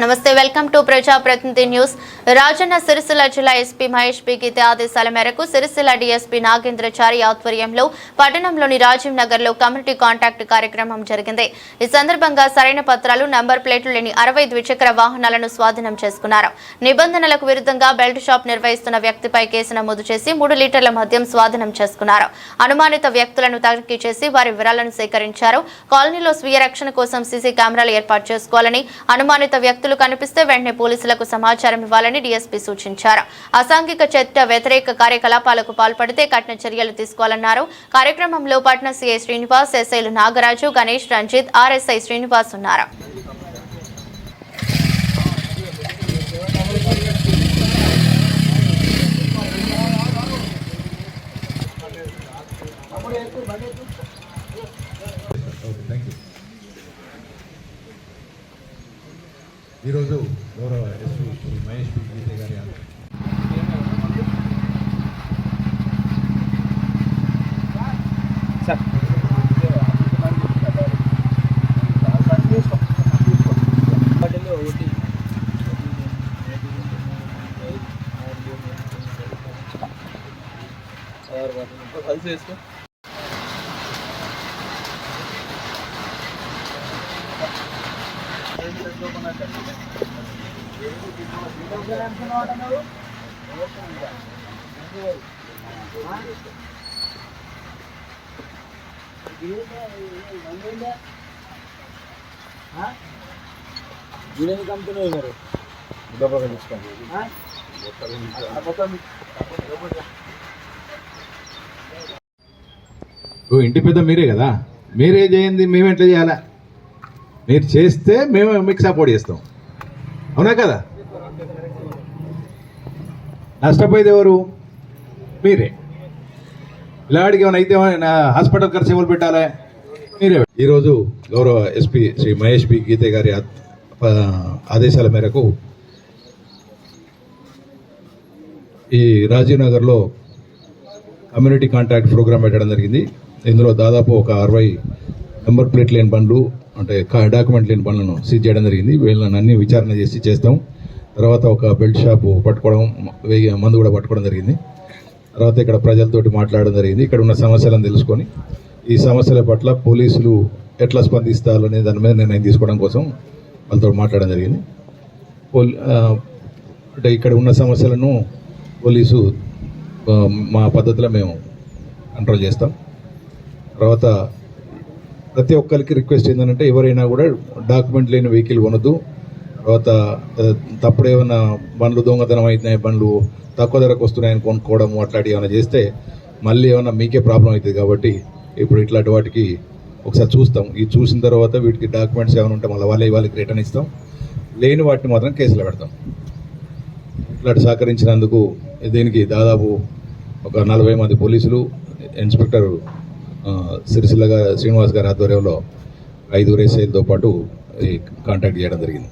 నమస్తే welcome to ప్రజాప్రతినిధి news. Rajanna Sircilla జిల్లా ఎస్పీ మహేష్ పి గీతే ఆదేశాల మేరకు సిరిసిల్ల డీఎస్పీ నాగేంద్రచారి ఆధ్వర్యంలో పట్టణంలోని రాజీవ్ నగర్ లో కమ్యూనిటీ కాంటాక్ట్ కార్యక్రమం జరిగింది. ఈ సందర్భంగా సరైన పత్రాలు, నంబర్ ప్లేట్లు లేని 60 ద్విచక్ర వాహనాలను స్వాధీనం చేసుకున్నారు. నిబంధనలకు విరుద్ధంగా బెల్ట్ షాప్ నిర్వహిస్తున్న వ్యక్తిపై కేసు నమోదు చేసి 3 లీటర్ల మద్యం స్వాధీనం చేసుకున్నారు. అనుమానిత వ్యక్తులను తనిఖీ చేసి వారి వివరాలను సేకరించారు. కాలనీలో స్వీయ రక్షణ కోసం సీసీ కెమెరాలు ఏర్పాటు చేసుకోవాలని, అనుమానిత వ్యక్తులు కనిపిస్తే వెంటనే పోలీసులకు సమాచారం ఇవ్వాలని డీఎస్పీ సూచించారు. అసాంఘిక చట్ట వ్యతిరేక కార్యకలాపాలకు పాల్పడితే కఠిన చర్యలు తీసుకోవాలన్నారు. కార్యక్రమంలో పట్న సీఐ శ్రీనివాస్, ఎస్ఐలు నాగరాజు, గణేష్, రంజిత్, ఆర్ఎస్ఐ శ్రీనివాస్ ఉన్నారు. ఈరోజు గౌరవ ఎస్పీ శ్రీ మహేష్ పి గీతే గారి ఇంటి పెద్ద మీరే కదా, మీరే చేయండి, మేము ఎట్లా చేయాలా? మీరు చేస్తే మేము మీకు సపోర్ట్ చేస్తాం, అవునా కదా? నష్టపోయేది ఎవరు? మీరే. ఇలాంటికి ఏమైనా అయితే హాస్పిటల్ ఖర్చు ఎవరు పెట్టాలి? మీరే. ఈరోజు గౌరవ ఎస్పీ శ్రీ మహేష్ పి గీతే గారి ఆదేశాల మేరకు ఈ రాజీవ్ నగర్లో కమ్యూనిటీ కాంటాక్ట్ ప్రోగ్రామ్ పెట్టడం జరిగింది. ఇందులో దాదాపు ఒక 60 నెంబర్ ప్లేట్ లేని బండ్లు, అంటే డాక్యుమెంట్ లేని బండ్లను సీజ్ చేయడం జరిగింది. వీళ్ళని అన్ని విచారణ చేస్తాం. తర్వాత ఒక బెల్ట్ షాపు పట్టుకోవడం, మందు కూడా పట్టుకోవడం జరిగింది. తర్వాత ఇక్కడ ప్రజలతోటి మాట్లాడడం జరిగింది. ఇక్కడ ఉన్న సమస్యలను తెలుసుకొని ఈ సమస్యల పట్ల పోలీసులు ఎట్లా స్పందిస్తారు అనే దాని మీద నిర్ణయం తీసుకోవడం కోసం వాళ్ళతో మాట్లాడడం జరిగింది. అంటే ఇక్కడ ఉన్న సమస్యలను పోలీసు మా పద్ధతిలో మేము కంట్రోల్ చేస్తాం. తర్వాత ప్రతి ఒక్కరికి రిక్వెస్ట్ ఏంటంటే ఎవరైనా కూడా డాక్యుమెంట్ లేని వెహికల్ కొనద్దు. తర్వాత తప్పుడు ఏమైనా బండ్లు దొంగతనం అవుతున్నాయి, బండ్లు తక్కువ ధరకు వస్తున్నాయని కొనుక్కోవడం అట్లాంటి ఏమైనా చేస్తే మళ్ళీ ఏమైనా మీకే ప్రాబ్లం అవుతుంది. కాబట్టి ఇప్పుడు ఇట్లాంటి వాటికి ఒకసారి చూస్తాం. ఇది చూసిన తర్వాత వీటికి డాక్యుమెంట్స్ ఏమైనా ఉంటే మళ్ళీ వాళ్ళకి రిటర్న్ ఇస్తాం. లేని వాటిని మాత్రం కేసులో పెడతాం. ఇట్లాంటి సహకరించినందుకు దీనికి దాదాపు ఒక 40 మంది పోలీసులు, ఇన్స్పెక్టర్ సిరిసిల్ల శ్రీనివాస్ గారి ఆధ్వర్యంలో 5 ఎస్ఐలతో పాటు కాంటాక్ట్ చేయడం జరిగింది.